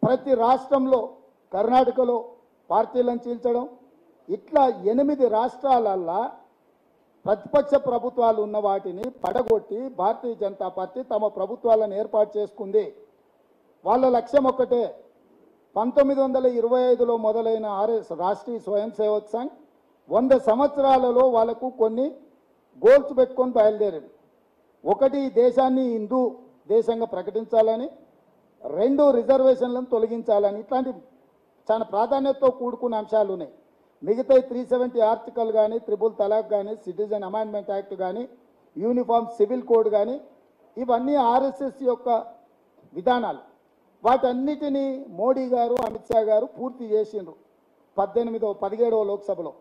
ప్రతి రాష్ట్రంలో కర్ణాటకలో పార్టీలను చీల్చడం, ఇట్లా 8 రాష్ట్రాలల్లో ప్రతిపక్ష ప్రభుత్వాలు ఉన్న వాటిని పడగొట్టి భారతీయ జనతా పార్టీ తమ ప్రభుత్వాలను ఏర్పాటు చేసుకుంది. వాళ్ళ లక్ష్యం ఒక్కటే. 1925లో మొదలైన రాష్ట్రీయ స్వయం సేవక్ సంఘ్ 100 సంవత్సరాలలో వాళ్ళకు కొన్ని గోల్స్ పెట్టుకొని బయలుదేరారు. ఒకటి, దేశాన్ని హిందూ దేశంగా ప్రకటించాలని, 2 రిజర్వేషన్లను తొలగించాలని. ఇట్లాంటి చాలా ప్రాధాన్యతతో కూడుకున్న అంశాలు ఉన్నాయి. మిగతా 370 ఆర్టికల్ కానీ, ట్రిపుల్ తలాక్ కానీ, సిటిజన్ అమెండ్మెంట్ యాక్ట్ కానీ, యూనిఫామ్ సివిల్ కోడ్ కానీ, ఇవన్నీ ఆర్ఎస్ఎస్ యొక్క విధానాలు. వాటన్నిటినీ మోడీ గారు, అమిత్ షా గారు పూర్తి చేసిండ్రు 17వ లోక్సభలో.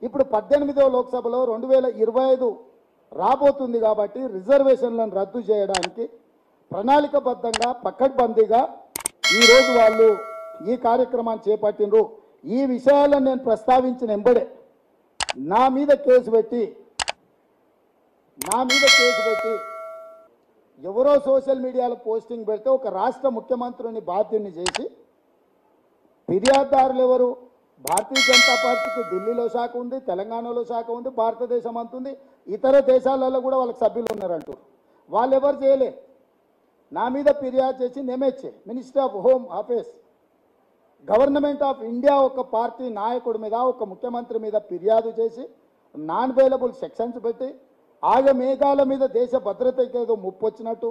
ఇప్పుడు 18వ లోక్సభలో 2025 రాబోతుంది కాబట్టి రిజర్వేషన్లను రద్దు చేయడానికి ప్రణాళికబద్ధంగా పకడ్బందీగా ఈరోజు వాళ్ళు ఈ కార్యక్రమాన్ని చేపట్టిండ్రు. ఈ విషయాలను నేను ప్రస్తావించిన ఎంబడే నా మీద కేసు పెట్టి ఎవరో సోషల్ మీడియాలో పోస్టింగ్ పెడితే ఒక రాష్ట్ర ముఖ్యమంత్రిని బాధ్యుని చేసి, ఫిర్యాదుదారులు ఎవరు? భారతీయ జనతా పార్టీకి ఢిల్లీలో శాఖ ఉంది, తెలంగాణలో శాఖ ఉంది, భారతదేశం అంతుంది, ఇతర దేశాలలో కూడా వాళ్ళకి సభ్యులు ఉన్నారంటారు. వాళ్ళు ఎవరు చేయలే. నా మీద ఫిర్యాదు చేసి MHA, minister of home affairs, government of India ఒక పార్టీ నాయకుడి మీద, ఒక ముఖ్యమంత్రి మీద ఫిర్యాదు చేసి నాన్ అవైలబుల్ సెక్షన్స్ పెట్టి ఆగమేఘాల మీద దేశ భద్రతకి ఏదో ముప్పు వచ్చినట్టు,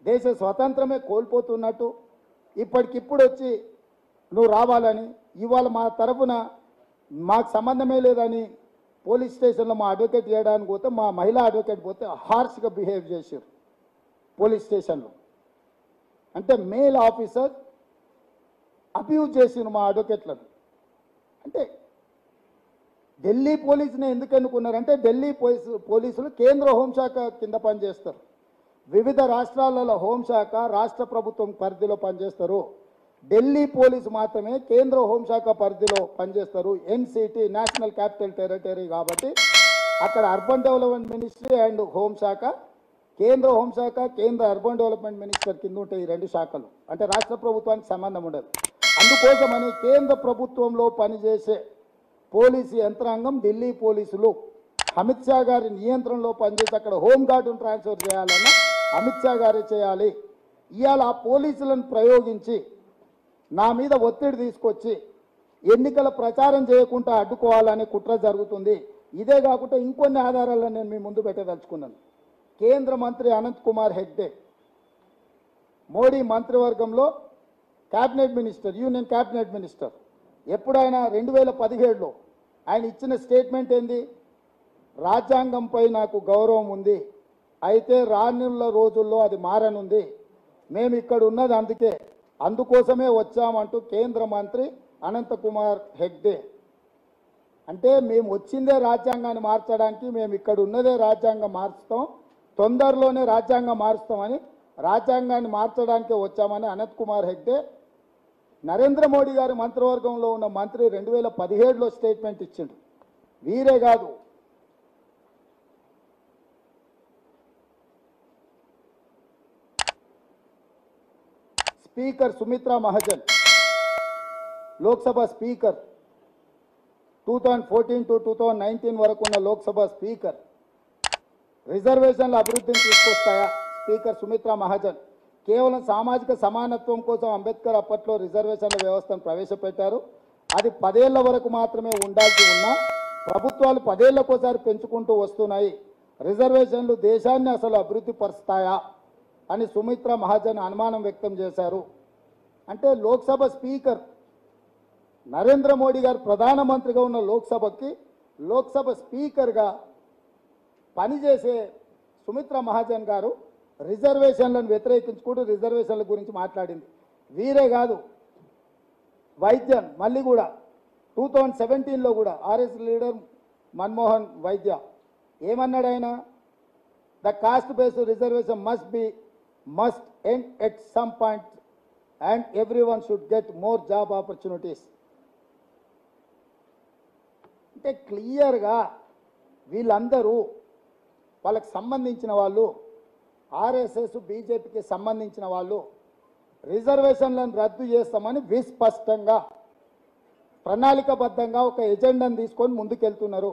దేశ స్వాతంత్రమే కోల్పోతున్నట్టు ఇప్పటికిప్పుడు వచ్చి నువ్వు రావాలని, ఇవాళ మా తరఫున మాకు సంబంధమే లేదని పోలీస్ స్టేషన్లో మా అడ్వకేట్ చేయడానికి పోతే, మా మహిళా అడ్వకేట్ పోతే హార్ష్గా బిహేవ్ చేశారు పోలీస్ స్టేషన్లో. అంటే మేల్ ఆఫీసర్ అబ్యూజ్ చేసిన మా అడ్వకేట్లను. అంటే ఢిల్లీ పోలీసుని ఎందుకు ఎన్నుకున్నారంటే, ఢిల్లీ పోలీసులు కేంద్ర హోంశాఖ కింద పనిచేస్తారు. వివిధ రాష్ట్రాలలో హోంశాఖ రాష్ట్ర ప్రభుత్వం పరిధిలో పనిచేస్తారు. ఢిల్లీ పోలీసు మాత్రమే కేంద్ర హోంశాఖ పరిధిలో పనిచేస్తారు. ఎన్సిటి, నేషనల్ క్యాపిటల్ టెరిటరీ కాబట్టి అక్కడ అర్బన్ డెవలప్మెంట్ మినిస్ట్రీ అండ్ హోంశాఖ, కేంద్ర హోంశాఖ, కేంద్ర అర్బన్ డెవలప్మెంట్ మినిస్టర్ కింద ఉంటాయి ఈ 2 శాఖలు. అంటే రాష్ట్ర ప్రభుత్వానికి సంబంధం ఉండదు. అందుకోసమని కేంద్ర ప్రభుత్వంలో పనిచేసే పోలీసు యంత్రాంగం, ఢిల్లీ పోలీసులు అమిత్ షా గారి నియంత్రణలో పనిచేసి అక్కడ హోంగార్డును ట్రాన్స్ఫర్ చేయాలన్నా అమిత్ షా గారే చేయాలి. ఇవాళ ఆ పోలీసులను ప్రయోగించి నా మీద ఒత్తిడి తీసుకొచ్చి ఎన్నికల ప్రచారం చేయకుండా అడ్డుకోవాలనే కుట్ర జరుగుతుంది. ఇదే కాకుండా ఇంకొన్ని ఆధారాలను నేను మీ ముందు పెట్టదలుచుకున్నాను. కేంద్ర మంత్రి అనంత్ కుమార్ హెగ్డే మోడీ మంత్రివర్గంలో cabinet minister, union cabinet minister. ఎప్పుడైనా 2017లో ఆయన ఇచ్చిన స్టేట్మెంట్ ఏంది? రాజ్యాంగంపై నాకు గౌరవం ఉంది, అయితే రానున్న రోజుల్లో అది మారనుంది, మేము ఇక్కడ ఉన్నది అందుకోసమే వచ్చామంటూ కేంద్ర మంత్రి అనంత్ కుమార్ హెగ్డే. అంటే మేము వచ్చిందే రాజ్యాంగాన్ని మార్చడానికి, మేము ఇక్కడ ఉన్నదే రాజ్యాంగం మార్చుతాం, తొందరలోనే రాజ్యాంగం మారుస్తామని, రాజ్యాంగాన్ని మార్చడానికే వచ్చామని అనంత్ కుమార్ హెగ్డే నరేంద్ర మోడీ గారి మంత్రివర్గంలో ఉన్న మంత్రి 2017లో స్టేట్మెంట్ ఇచ్చిండు. వీరే కాదు, speaker Sumitra Mahajan, Lok Sabha speaker 2014 to 2019 వరకు ఉన్న లోక్సభ స్పీకర్, రిజర్వేషన్ల అభివృద్ధిని తీసుకొస్తాయా? స్పీకర్ సుమిత్రా మహాజన్ కేవలం సామాజిక సమానత్వం కోసం అంబేద్కర్ అప్పట్లో రిజర్వేషన్ల వ్యవస్థను ప్రవేశపెట్టారు. అది 10 ఏళ్ల వరకు మాత్రమే ఉండాల్సి ఉన్నా ప్రభుత్వాలు 10 ఏళ్లకోసారి పెంచుకుంటూ వస్తున్నాయి. రిజర్వేషన్లు దేశాన్ని అసలు అభివృద్ధి పరుస్తాయా అని సుమిత్రా మహాజన్ అనుమానం వ్యక్తం చేశారు. అంటే లోక్సభ స్పీకర్, నరేంద్ర మోడీ గారు ప్రధానమంత్రిగా ఉన్న లోక్సభ స్పీకర్గా పనిచేసే సుమిత్రా మహాజన్ గారు రిజర్వేషన్లను వ్యతిరేకించుకుంటూ రిజర్వేషన్ల గురించి మాట్లాడింది. వీరే కాదు, వైద్యన్ మళ్ళీ కూడా 2017లో కూడా ఆర్ఎస్ లీడర్ మన్మోహన్ వైద్య ఏమన్నాడు ఆయన? The cost based reservation must end at some point and everyone should get more job opportunities. అంటే క్లియర్గా వీళ్ళందరూ వాళ్ళకి సంబంధించిన వాళ్ళు, ఆర్ఎస్ఎస్ బీజేపీకి సంబంధించిన వాళ్ళు రిజర్వేషన్లను రద్దు చేస్తామని విస్పష్టంగా ప్రణాళికబద్ధంగా ఒక ఎజెండాను తీసుకొని ముందుకెళ్తున్నారు.